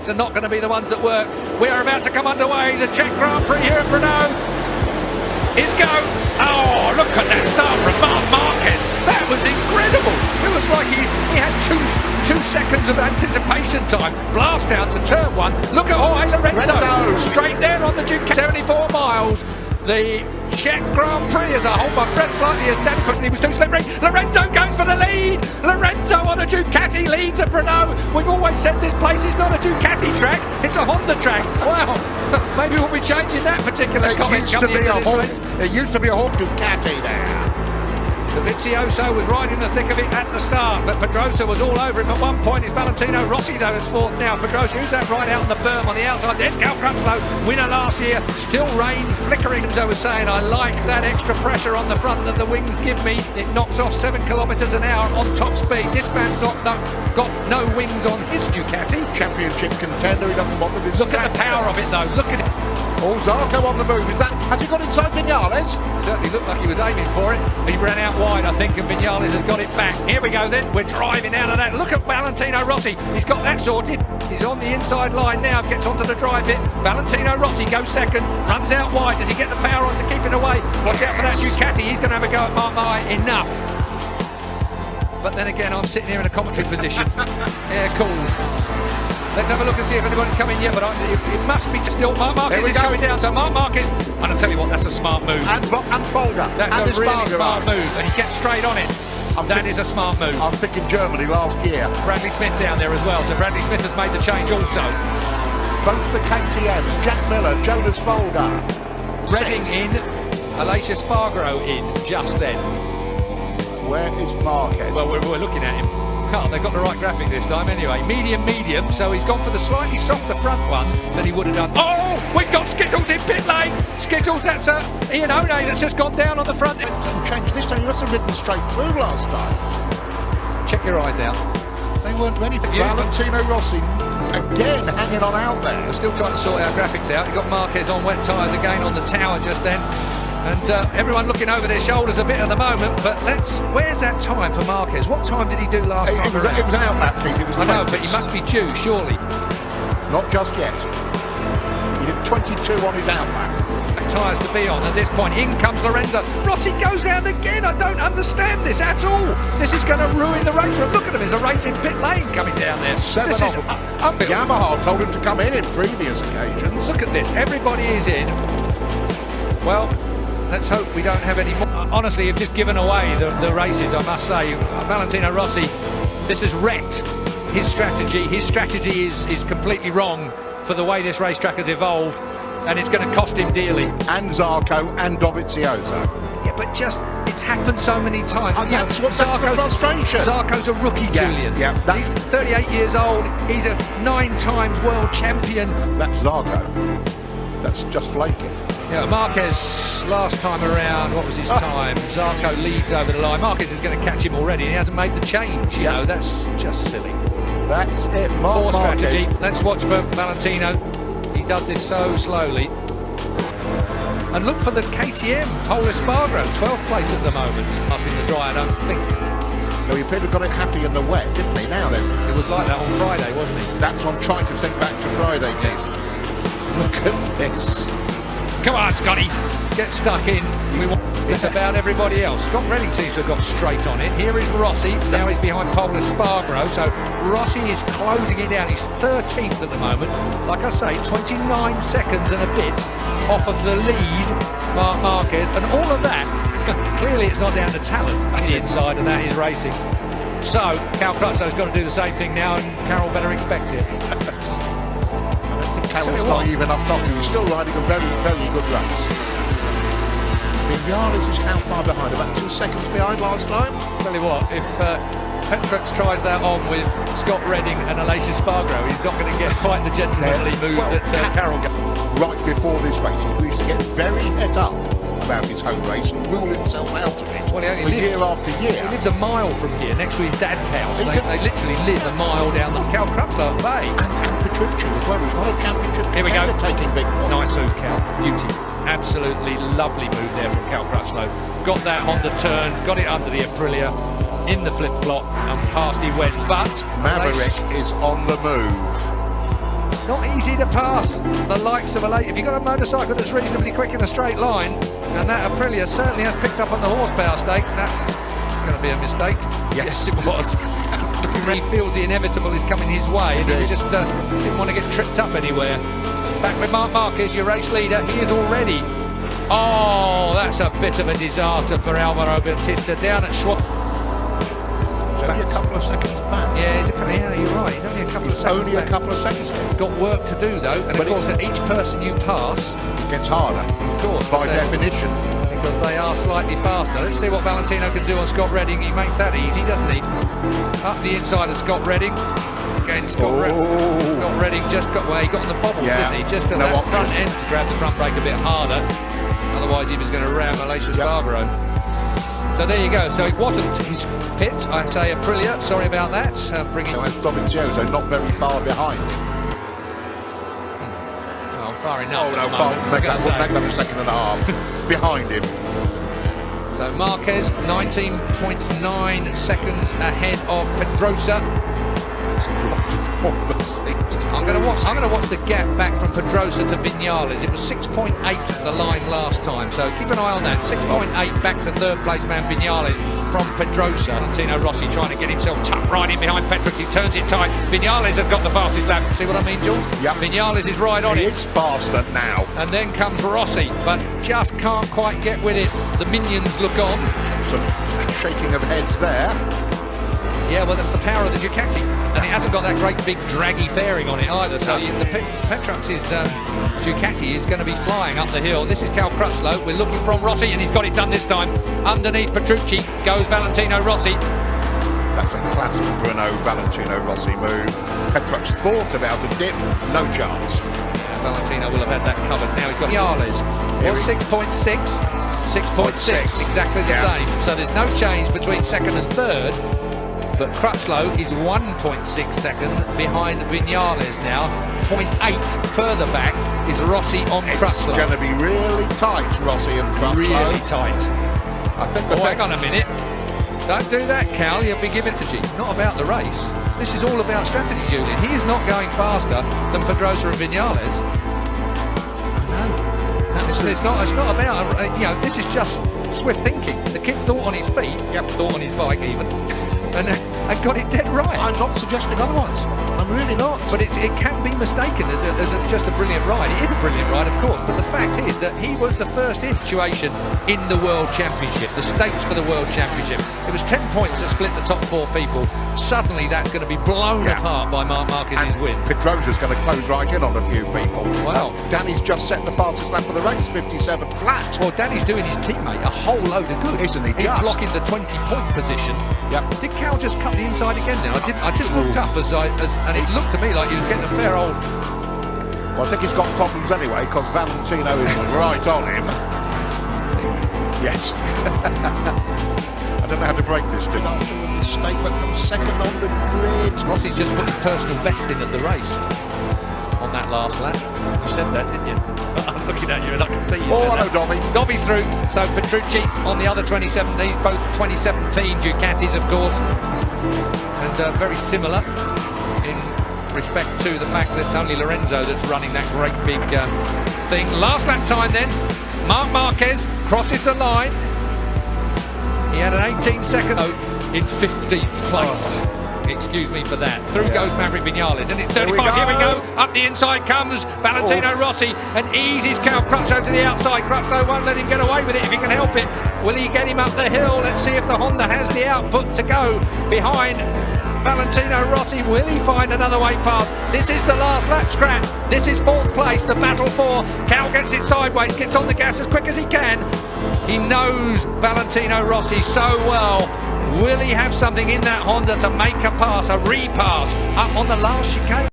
are not going to be the ones that work. We are about to come underway. The Czech Grand Prix here at Brno is go. Oh, look at that start from Marc Marquez. That was incredible. It was like he had two seconds of anticipation time. Blast down to turn one. Look at Jorge Lorenzo. Straight there on the Ducati. 74 miles. The Czech Grand Prix as I hold my breath slightly as Dan Pussy was too slippery. Lorenzo goes for the lead. Lorenzo on a Ducati leads at Brno. We've always said this place is not a Ducati track, it's a Honda track. Wow, maybe we'll be changing that particular comment. It used to be a Honda Ducati there. Dovizioso was right in the thick of it at the start, but Pedrosa was all over him at one point. It's Valentino Rossi though that's fourth now. Pedrosa, who's that right out on the berm on the outside? There's Cal Crutchlow, winner last year. Still rain flickering. As I was saying, I like that extra pressure on the front that the wings give me. It knocks off 7 kilometres an hour on top speed. This man's got no wings on his Ducati. Championship contender, he doesn't want them to. Look at the power of it though, look at it. Oh, Zarco on the move. Has he got inside Vinales? Certainly looked like he was aiming for it. He ran out wide, I think, and Vinales has got it back. Here we go then. We're driving out of that. Look at Valentino Rossi. He's got that sorted. He's on the inside line now, gets onto the dry bit. Valentino Rossi goes second, runs out wide. Does he get the power on to keep it away? Watch out for that Ducati. He's going to have a go at Marc Marquez. Enough. But then again, I'm sitting here in a commentary position. Yeah, cool. Let's have a look and see if anybody's coming yet, but it must be still Marc Marquez is coming down. So Marc Marquez, and I'll tell you what, that's a smart move. And Folger. That's a really smart move, and he gets straight on it. That is a smart move. I'm thinking Germany last year. Bradley Smith down there as well, so Bradley Smith has made the change also. Both the KTMs, Jack Miller, Jonas Folger. Redding in, Aleix Espargaro in just then. Where is Marquez? Well, we're looking at him. Oh, they've got the right graphic this time anyway. Medium, so he's gone for the slightly softer front one than he would have done. Oh, we've got Skittles in pit lane. Skittles, that's Ian One that's just gone down on the front. And changed this time, he must have ridden straight through last time. Check your eyes out. They weren't ready for you. Valentino Rossi again hanging on out there. We're still trying to sort our graphics out. You've got Marquez on wet tyres again on the tower just then. And everyone looking over their shoulders a bit at the moment, but where's that time for Marquez? What time did he do last time around? It was an outlap, Keith. It was I know, but he must be due, surely. Not just yet. He did 22 on his outlap. Tyres to be on at this point. In comes Lorenzo. Rossi goes round again. I don't understand this at all. This is going to ruin the race. Look at him. There's a race in pit lane coming down there. This is Yamaha told him to come in previous occasions. Look at this. Everybody is in. Well, let's hope we don't have any more. Honestly, you've just given away the races, I must say. Valentino Rossi, this has wrecked his strategy. His strategy is completely wrong for the way this racetrack has evolved, and it's going to cost him dearly. And Zarco and Dovizioso. Yeah, but it's happened so many times. And that's the frustration. Zarco's a rookie, Julian. Yeah, he's 38 years old. He's a 9 times world champion. That's Zarco. That's just flaking. Yeah, Marquez last time around, what was his time? Zarco leads over the line. Marquez is going to catch him already, and he hasn't made the change. You know, that's just silly. That's it. Poor strategy. Let's watch for Valentino. He does this so slowly. And look for the KTM, Pol Espargaro, 12th place at the moment. Passing the dry, I don't think. No, he appeared to have got it happy in the wet, didn't he? Now then. It was like that on Friday, wasn't it? That's what I'm trying to think back to Friday, Keith. Look at this. Come on, Scotty, get stuck in. It's about everybody else. Scott Redding seems to have got straight on it. Here is Rossi. Now he's behind Pol Espargaro. So Rossi is closing it down. He's 13th at the moment. Like I say, 29 seconds and a bit off of the lead, Marc Marquez. And all of that, clearly it's not down to talent. The inside of that is racing. So Cal Crutchlow got to do the same thing now, and Carroll better expect it. Carroll's not even enough knocking. He's still riding a very, very good race. Vinales is how far behind? About 2 seconds behind last time? Tell you what, if Petrux tries that on with Scott Redding and Aleix Espargaro, he's not going to get quite the gentlemanly move that Carroll got. Right before this race, he used to get very het up about his home race and rule himself out of it. Well, he lives, year after year. He lives a mile from here, next to his dad's house. They literally live a mile down the Cal Crutchlow Bay. And Petrucci as well. He's not a championship. Here we go. Taking big points. Nice move, Cal. Beauty. Absolutely lovely move there from Cal Crutchlow. Got that on the turn, got it under the Aprilia, in the flip-flop, and past he went. But Maverick is on the move. Not easy to pass the likes of a late. If you've got a motorcycle that's reasonably quick in a straight line, and that Aprilia certainly has picked up on the horsepower stakes, that's going to be a mistake. Yes, it was. He feels the inevitable is coming his way, and he just didn't want to get tripped up anywhere. Back with Marc Marquez, your race leader. He is already. Oh, that's a bit of a disaster for Alvaro Bautista down at Schwartz. Only a couple of seconds back. Yeah, you're right. He's only a couple of seconds Only a couple of seconds back. Got work to do though, and of course, at each person you pass, it gets harder. Of course, by definition, because they are slightly faster. Let's see what Valentino can do on Scott Redding. He makes that easy, doesn't he? Up the inside of Scott Redding. Again, Scott Redding just got he got on the bobbles, didn't he? Just at that front end to grab the front brake a bit harder. Otherwise, he was going to ram Aleix Barbaro. So there you go. So it wasn't his pit. I say Aprilia. Sorry about that. Bringing. No, and Dovizioso not very far behind. Well, far enough. Oh no, make that a second and a half behind him. So Marquez 19.9 seconds ahead of Pedrosa. I'm going to watch the gap back from Pedrosa to Viñales. It was 6.8 at the line last time, so keep an eye on that. 6.8 back to third place man Viñales from Pedrosa. Valentino Rossi trying to get himself tucked right in behind Petrovic. He turns it tight. Viñales has got the fastest lap. See what I mean, Jules? Yep. Viñales is right on it. It's faster now. And then comes Rossi, but just can't quite get with it. The minions look on. Some shaking of heads there. Yeah, well, that's the power of the Ducati, and it hasn't got that great big draggy fairing on it either. So Petrović's Ducati is going to be flying up the hill. This is Cal Crutchlow. We're looking from Rossi, and he's got it done this time. Underneath Petrucci goes Valentino Rossi. That's a classic Brno Valentino Rossi move. Petrović thought about a dip, no chance. Valentino will have had that covered. Now he's got Viñales. 6.6, 6.6, exactly the same. So there's no change between second and third. But Crutchlow is 1.6 seconds behind Viñales now. 0.8 further back is Rossi on Crutchlow. It's going to be really tight, Rossi and Crutchlow. Really tight. I think. Hang on a minute. Don't do that, Cal. You'll be giving to G. Not about the race. This is all about strategy, Julian. He is not going faster than Pedrosa and Viñales. It's not about, this is just swift thinking. The kid thought on his feet, thought on his bike even, and got it dead right. I'm not suggesting otherwise. I'm really not. But it can be mistaken as just a brilliant ride. It is a brilliant ride, of course, but the fact is that he was the first situation in the World Championship, the stakes for the World Championship. It was 10 points that split the top four people. Suddenly that's going to be blown apart by Marc Marquez's win. Pedrosa's going to close right in on a few people. Wow. Danny's just set the fastest lap of the race, 57 flat. Well, Danny's doing his teammate a whole load of good. Isn't he? He's blocking the 20-point position. Yep. Did Cal just cut the inside again now? I just looked up and it looked to me like he was getting a fair old... Well, I think he's got problems anyway, because Valentino is right on him. Yes. I don't know how to break this, do I? Statement from second on the grid. Rossi's just put his personal best in at the race on that last lap. You said that, didn't you? I'm looking at you and I can see you. Oh, hello, Dobby. Dobby's through. So Petrucci on the other 2017s, both 2017 Ducatis, of course, and very similar in respect to the fact that it's only Lorenzo that's running that great big thing. Last lap time then, Marc Marquez crosses the line. He had an 18-second in 15th place. Excuse me for that. Through goes Maverick Viñales, and it's 35. Here we go. Up the inside comes Valentino Rossi and eases Cal Crutchlow to the outside. Crutchlow won't let him get away with it if he can help it. Will he get him up the hill? Let's see if the Honda has the output to go behind Valentino Rossi. Will he find another way past? This is the last lap scrap. This is fourth place, the battle for. Cal gets it sideways, gets on the gas as quick as he can. He knows Valentino Rossi so well. Will he have something in that Honda to make a pass, a repass, up on the last chicane?